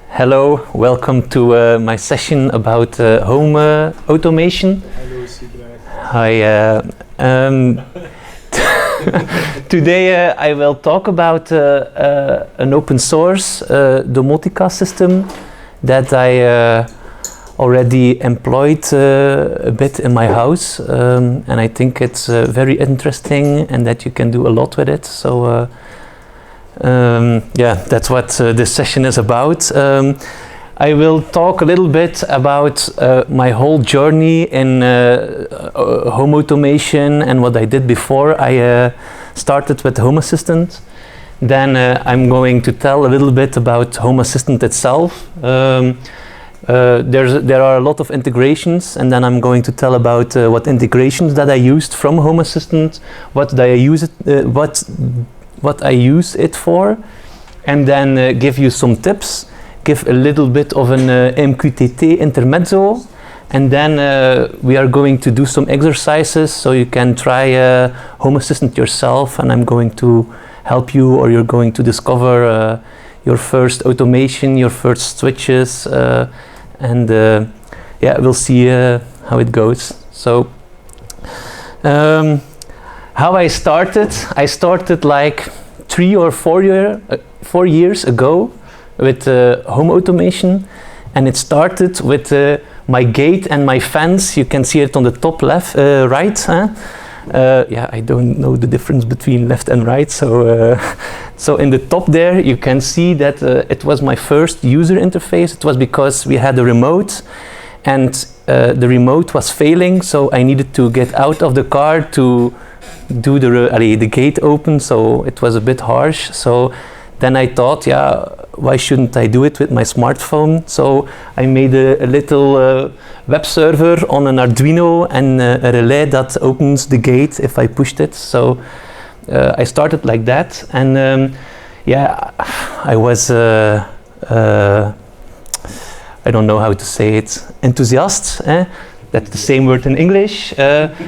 Hello, welcome to my session about home automation. Hello, Sibrecht. Hi. Today I will talk about an open source domotica system that I already employed a bit in my house, and I think it's very interesting and that you can do a lot with it. So. Yeah, that's what this session is about. I will talk a little bit about my whole journey in home automation and what I did before I started with Home Assistant. Then I'm going to tell a little bit about Home Assistant itself. There are a lot of integrations, and then I'm going to tell about what integrations that I used from Home Assistant, what I use it for, and then give you some tips, give a little bit of an MQTT intermezzo, and then we are going to do some exercises so you can try Home Assistant yourself, and I'm going to help you, or you're going to discover your first automation, your first switches, and yeah, we'll see how it goes. So how I started like 3 or 4 years ago with home automation, and it started with my gate and my fence. You can see it on the top left, right. Yeah, I don't know the difference between left and right. So, so in the top there, you can see that it was my first user interface. It was because we had a remote, and the remote was failing, so I needed to get out of the car to do the gate open, so it was a bit harsh. So then I thought, yeah, why shouldn't I do it with my smartphone? So I made a little web server on an Arduino and a relay that opens the gate if I pushed it. So I started like that, and yeah, I was I don't know how to say it, enthusiast. That's the same word in English,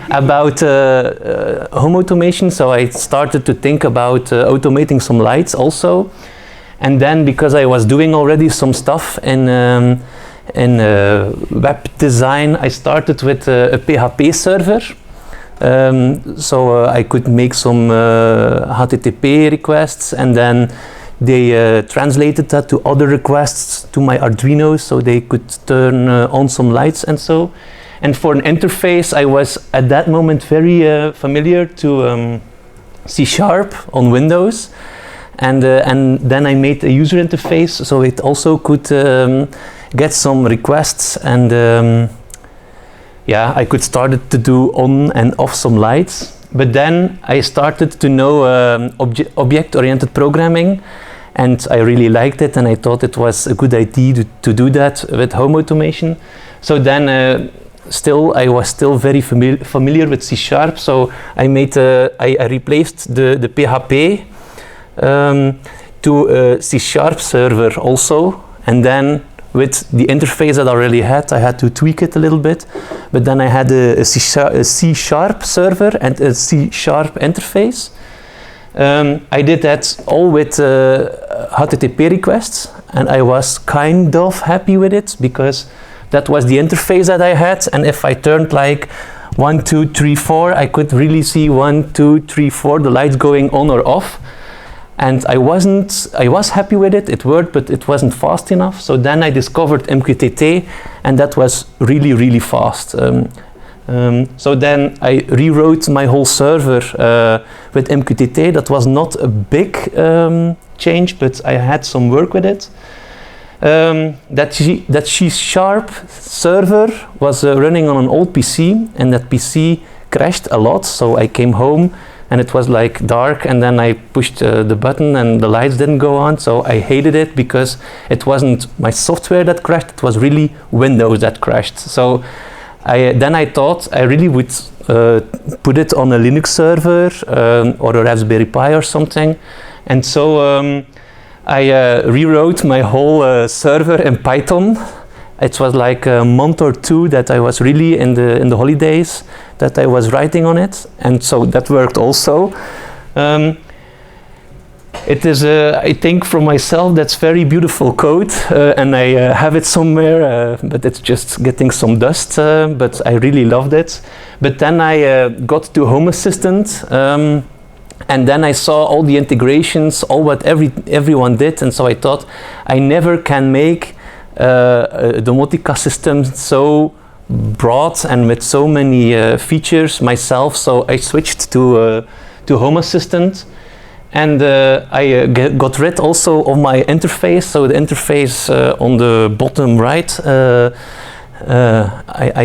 about home automation. So I started to think about automating some lights also. And then, because I was doing already some stuff in web design, I started with a PHP server. So I could make some HTTP requests, and then they translated that to other requests to my Arduino, so they could turn on some lights and so. And for an interface, I was at that moment very familiar to C# on Windows, and then I made a user interface so it also could get some requests, and yeah, I could start to do on and off some lights. But then I started to know object-oriented programming, and I really liked it, and I thought it was a good idea to do that with home automation. So then still, I was still very familiar with C#, so I made I replaced the PHP to a C# server also, and then with the interface that I already had, I had to tweak it a little bit, but then I had a C# server and a C# interface. I did that all with HTTP requests, and I was kind of happy with it because that was the interface that I had, and if I turned like 1, 2, 3, 4, I could really see 1, 2, 3, 4, the lights going on or off. And I was happy with it, it worked, but it wasn't fast enough. So then I discovered MQTT, and that was really, really fast. So then I rewrote my whole server with MQTT. That was not a big change, but I had some work with it. That C# server was running on an old PC, and that PC crashed a lot. So I came home and it was like dark, and then I pushed the button and the lights didn't go on. So I hated it because it wasn't my software that crashed, it was really Windows that crashed. So then I thought I really would put it on a Linux server or a Raspberry Pi or something. And so I rewrote my whole server in Python. It was like a month or 2 that I was really in the holidays that I was writing on it, and so that worked also. It is, I think, for myself, that's very beautiful code, and I have it somewhere, but it's just getting some dust. But I really loved it. But then I got to Home Assistant, and then I saw all the integrations, all what everyone did, and so I thought I never can make a domotica system so broad and with so many features myself. So I switched to Home Assistant. And I got rid also of my interface, so the interface on the bottom right, I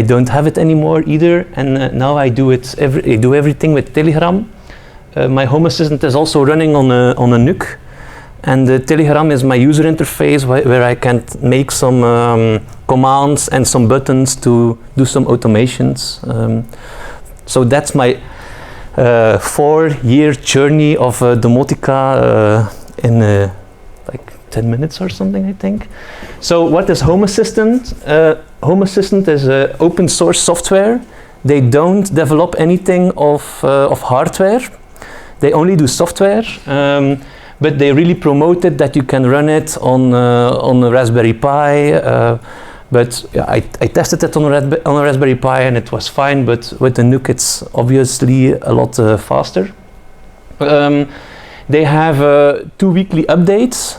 don't have it anymore either, and now I do everything with Telegram. My Home Assistant is also running on a NUC, and Telegram is my user interface where I can make some commands and some buttons to do some automations. So that's my 4-year journey of domotica in like 10 minutes or something, I think. So what is Home Assistant? Home Assistant is open source software. They don't develop anything of hardware. They only do software, but they really promoted that you can run it on a Raspberry Pi. But yeah, I tested it on a Raspberry Pi and it was fine, but with the NUC it's obviously a lot faster. They have 2 weekly updates.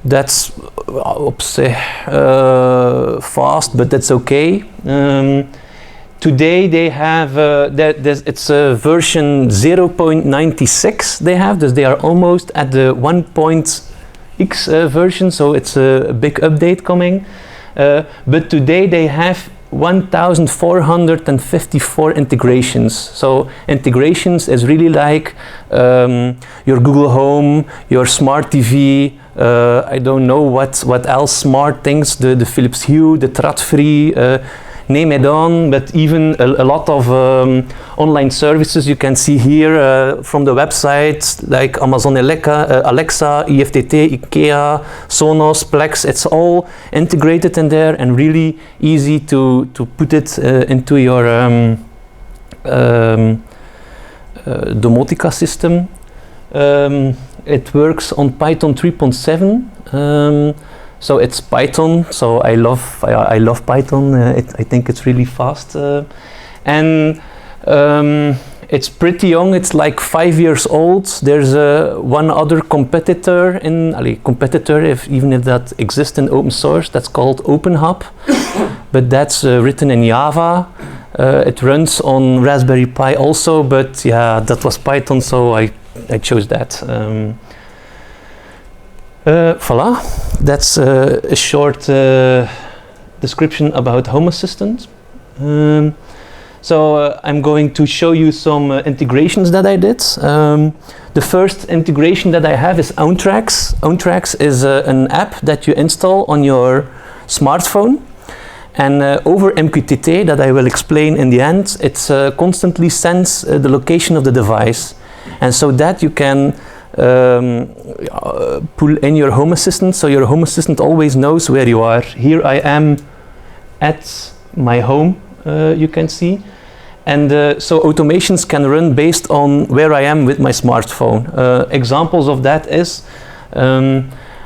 That's fast, but that's okay. Today they have, it's a version 0.96 they have, so they are almost at the 1.x version, so it's a big update coming. But today they have 1,454 integrations. So integrations is really like your Google Home, your smart TV, I don't know what else smart things, the Philips Hue, the Trat-free, name it on, but even a lot of online services you can see here from the website, like Amazon Alexa, IFTT, IKEA, Sonos, Plex. It's all integrated in there and really easy to put it into your domotica system. It works on Python 3.7. So it's Python, so I love Python. I think it's really fast, and it's pretty young. It's like 5 years old. There's one other competitor even if that exists in open source. That's called OpenHub, but that's written in Java. It runs on Raspberry Pi also, but yeah, that was Python, so I chose that. Voila, that's a short description about Home Assistant. So I'm going to show you some integrations that I did. The first integration that I have is OwnTracks. OwnTracks is an app that you install on your smartphone, and over MQTT, that I will explain in the end, it constantly sends the location of the device, and so that you can pull in your Home Assistant, so your Home Assistant always knows where you are. Here I am at my home, you can see, and so automations can run based on where I am with my smartphone. Examples of that is I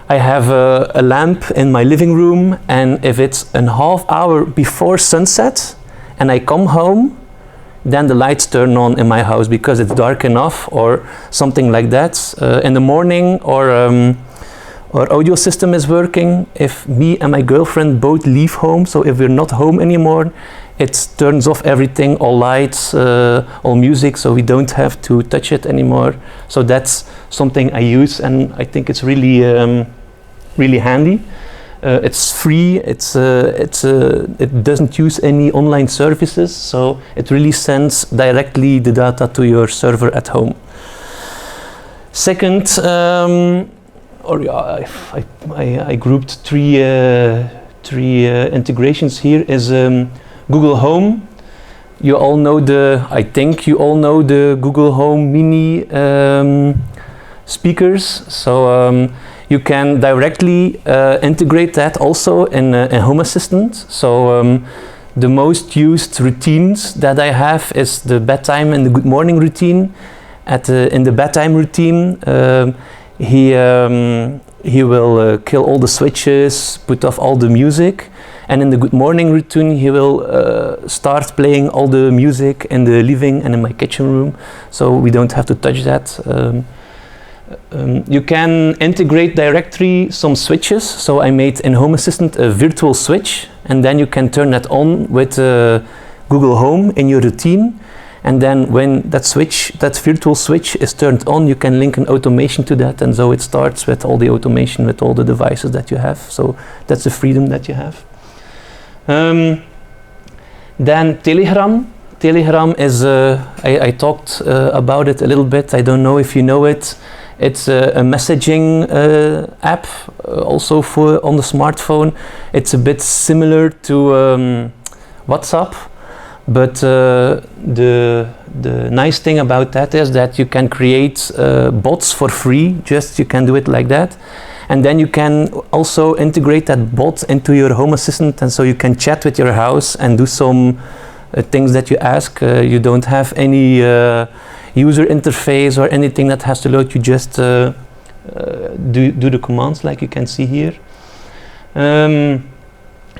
have a lamp in my living room, and if it's a half hour before sunset and I come home, then the lights turn on in my house because it's dark enough or something like that. In the morning, our audio system is working. If me and my girlfriend both leave home, so if we're not home anymore, it turns off everything, all lights, all music, so we don't have to touch it anymore. So that's something I use, and I think it's really, really handy. It's free, it doesn't use any online services, so it really sends directly the data to your server at home. Second, I grouped three integrations here, is Google Home. You all know I think you all know the Google Home Mini speakers, so you can directly integrate that also in Home Assistant. So the most used routines that I have is the bedtime and the good morning routine. In the bedtime routine, he will kill all the switches, put off all the music, and in the good morning routine he will start playing all the music in the living and in my kitchen room, so we don't have to touch that. You can integrate directly some switches, so I made in Home Assistant a virtual switch, and then you can turn that on with Google Home in your routine. And then when that switch, that virtual switch is turned on, you can link an automation to that, and so it starts with all the automation with all the devices that you have. So that's the freedom that you have. Then Telegram. Telegram is, I talked about it a little bit. I don't know if you know it. It's a messaging app, also for on the smartphone. It's a bit similar to WhatsApp. But the nice thing about that is that you can create bots for free, just you can do it like that. And then you can also integrate that bot into your Home Assistant, and so you can chat with your house and do some things that you ask. You don't have any user interface or anything that has to load, you just do the commands like you can see here.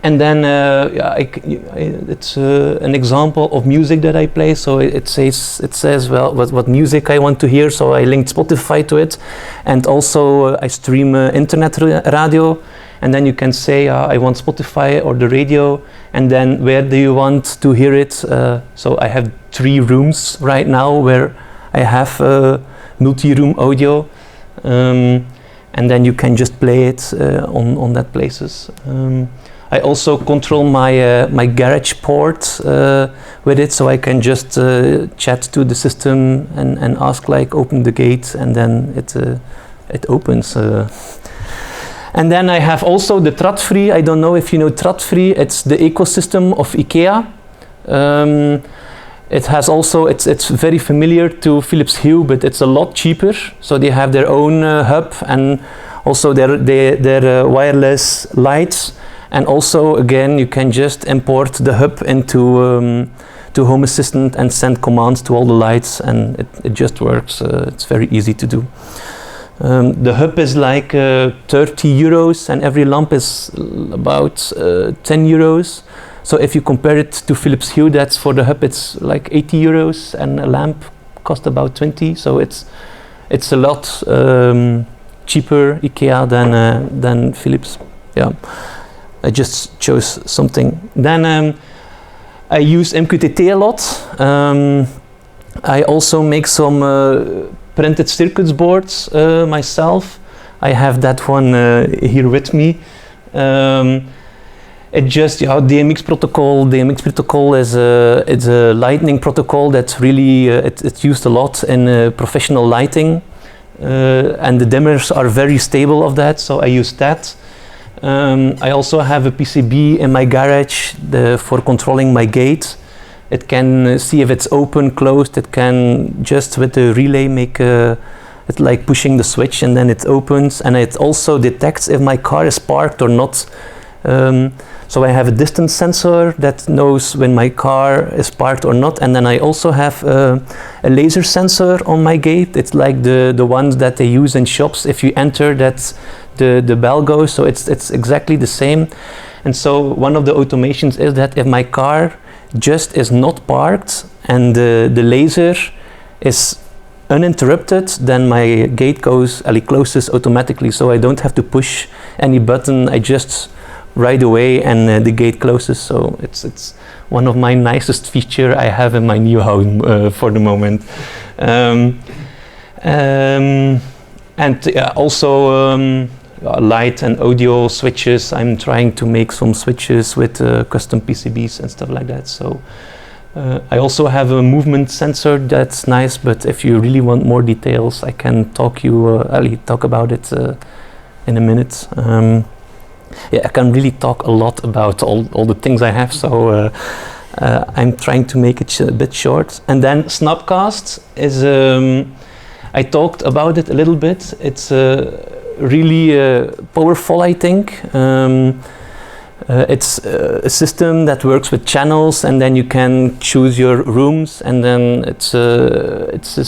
And then it's an example of music that I play. So it says well what music I want to hear. So I linked Spotify to it, and also I stream internet radio. And then you can say I want Spotify or the radio, and then where do you want to hear it? So I have 3 rooms right now where I have multi-room audio, and then you can just play it on that places. I also control my garage port with it, so I can just chat to the system and ask like open the gate, and then it opens. And then I have also the Tradfri. I don't know if you know Tradfri. It's the ecosystem of IKEA. It has also it's very familiar to Philips Hue, but it's a lot cheaper. So they have their own hub and also their wireless lights. And also, again, you can just import the hub into to Home Assistant and send commands to all the lights, and it just works. It's very easy to do. The hub is like 30 euros, and every lamp is about 10 euros. So if you compare it to Philips Hue, that's for the hub, it's like 80 euros, and a lamp cost about 20. So it's a lot cheaper IKEA than Philips. Yeah. I just chose something. Then I use MQTT a lot. I also make some printed circuits boards myself. I have that one here with me. It just DMX protocol. DMX protocol is it's a lightning protocol that's really it's used a lot in professional lighting, and the dimmers are very stable of that. So I use that. I also have a PCB in my garage for controlling my gate. It can see if it's open, closed. It can just with the relay make it's like pushing the switch, and then it opens, and it also detects if my car is parked or not. So I have a distance sensor that knows when my car is parked or not, and then I also have a laser sensor on my gate. It's like the ones that they use in shops. If you enter, that's the bell goes, so it's exactly the same. And so one of the automations is that if my car just is not parked and the laser is uninterrupted, then my gate closes automatically, so I don't have to push any button. I just right away and the gate closes. So it's one of my nicest feature I have in my new home for the moment. And also light and audio switches. I'm trying to make some switches with custom PCBs and stuff like that. So I also have a movement sensor that's nice, but if you really want more details, I can I'll talk about it in a minute. Yeah, I can really talk a lot about all the things I have, so I'm trying to make it a bit short. And then Snapcast is, I talked about it a little bit. It's really powerful, I think. It's a system that works with channels, and then you can choose your rooms, and then it's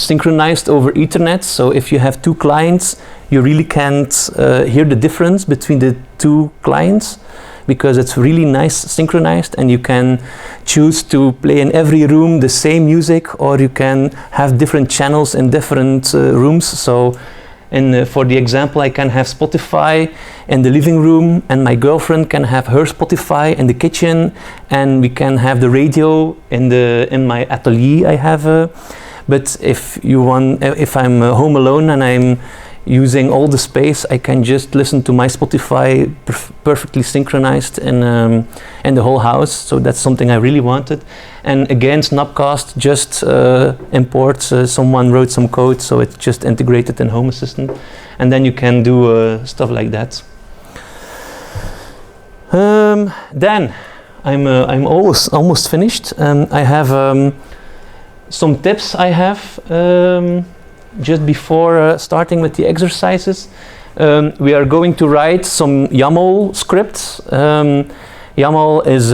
synchronized over Ethernet. So if you have two clients, you really can't hear the difference between the two clients, because it's really nice synchronized, and you can choose to play in every room the same music, or you can have different channels in different rooms. So for the example, I can have Spotify in the living room, and my girlfriend can have her Spotify in the kitchen, and we can have the radio in my atelier I have. But if I'm home alone and I'm using all the space, I can just listen to my Spotify perfectly synchronized in the whole house. So that's something I really wanted. And again, Snapcast just imports, someone wrote some code, so it's just integrated in Home Assistant. And then you can do stuff like that. Then, I'm almost finished. I have some tips I have. Just before starting with the exercises, we are going to write some YAML scripts. YAML is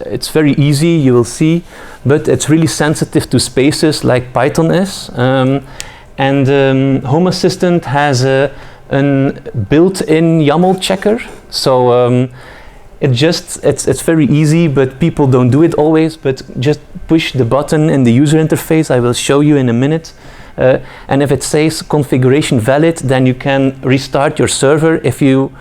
it's very easy, you will see, but it's really sensitive to spaces like Python is. And Home Assistant has a built-in YAML checker, so it's very easy, but people don't do it always. But just push the button in the user interface. I will show you in a minute. And if it says configuration valid, then you can restart your server. If you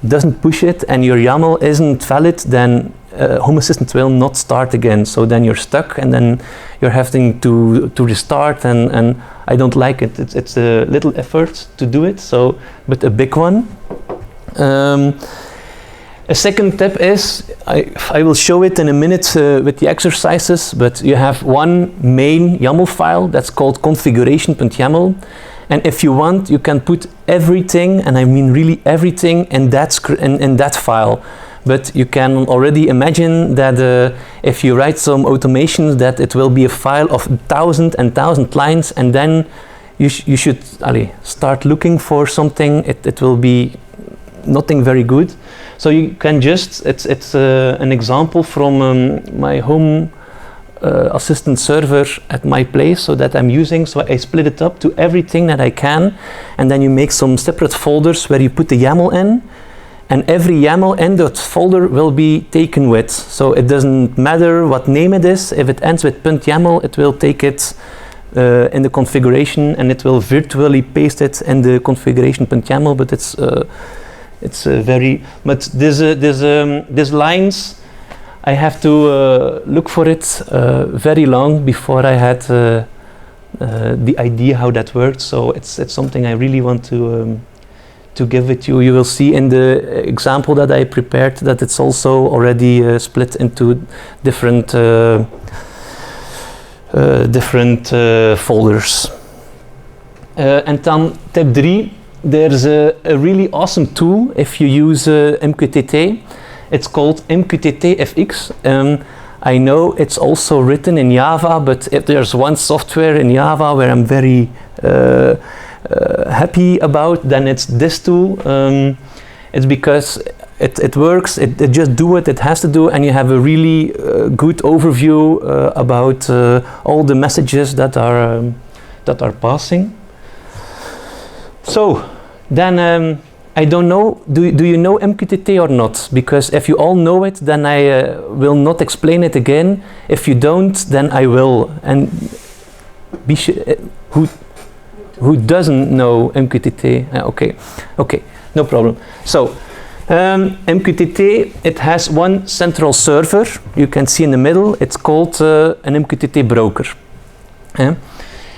doesn't push it and your YAML isn't valid, then Home Assistant will not start again. So then you're stuck, and then you're having to restart, and I don't like it. It's a little effort to do it, so but a big one. A second tip is, I will show it in a minute with the exercises, but you have one main YAML file that's called configuration.yaml, and if you want, you can put everything, and I mean really everything, in that file. But you can already imagine that if you write some automations, that it will be a file of 1,000 lines, and then you should start looking for something. It will be nothing very good. So you can just, it's an example from my Home Assistant server at my place, so that I'm using. So I split it up to everything that I can, and then you make some separate folders where you put the YAML in, and every YAML in that folder will be taken with. So it doesn't matter what name it is. If it ends with .yaml, it will take it in the configuration, and it will virtually paste it in the configuration.yaml, but it's very, but these lines, I have to look for it very long before I had the idea how that worked. So it's something I really want to give it to you. You will see in the example that I prepared that it's also already split into different folders. And then tip 3. There's a really awesome tool if you use MQTT. It's called MQTT FX. I know it's also written in Java, but if there's one software in Java where I'm very happy about, then it's this tool. It's because it works, it just do what it has to do, and you have a really good overview about all the messages that are passing. So then I don't know, do you know MQTT or not? Because if you all know it, then I will not explain it again. If you don't, then I will. And who doesn't know MQTT? Okay, no problem. So MQTT, it has one central server. You can see in the middle, it's called an MQTT broker.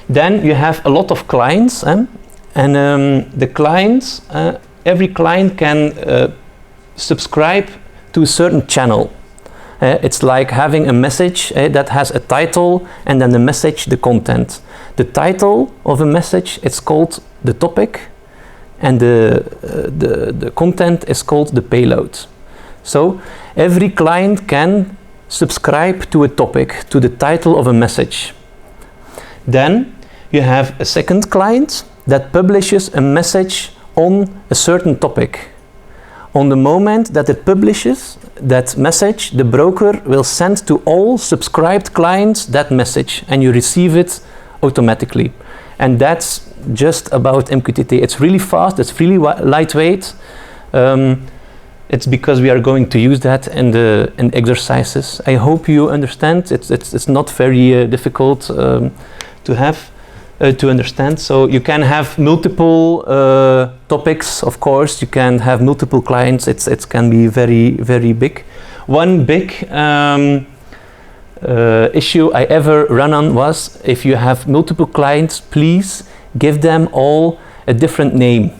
Then you have a lot of clients. And the clients, every client can subscribe to a certain channel. It's like having a message that has a title, and then the message, the content. The title of a message, it's called the topic, and the content is called the payload. So every client can subscribe to a topic, to the title of a message. Then you have a second client that publishes a message on a certain topic. On the moment that it publishes that message, the broker will send to all subscribed clients that message, and you receive it automatically. And that's just about MQTT. It's really fast, it's really lightweight. It's because we are going to use that in the exercises. I hope you understand. It's not very difficult to understand. So you can have multiple topics, of course. You can have multiple clients. It can be very, very big. One big issue I ever run on was, if you have multiple clients, please give them all a different name.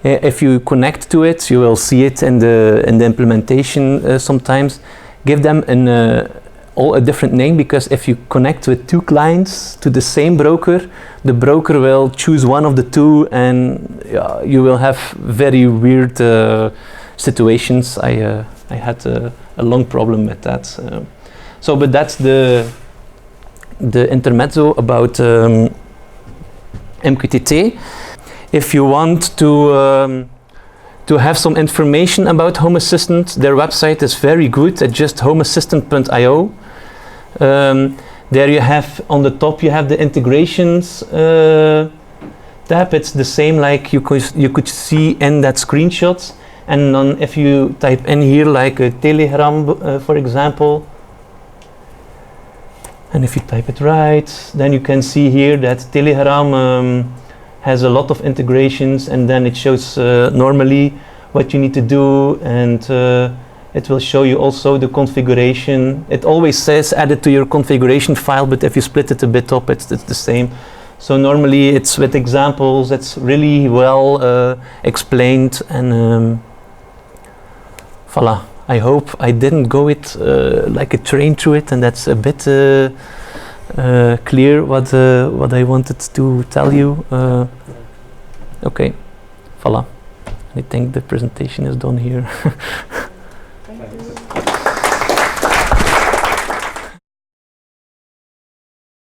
If you connect to it, you will see it in the implementation sometimes. Give them all a different name, because if you connect with two clients to the same broker, the broker will choose one of the two, and you will have very weird situations. I had a long problem with that. But that's the intermezzo about MQTT. If you want to have some information about Home Assistant, their website is very good at just homeassistant.io. There you have, on the top, you have the integrations tab. It's the same like you could see in that screenshot. And then if you type in here like a Telegram, for example, and if you type it right, then you can see here that Telegram has a lot of integrations, and then it shows normally what you need to do, and it will show you also the configuration. It always says add it to your configuration file, but if you split it a bit up, it's the same. So normally it's with examples. It's really well explained, and voila. I hope I didn't go it like a train through it, and that's a bit clear what I wanted to tell you. Okay, voila. I think the presentation is done here. Thank you.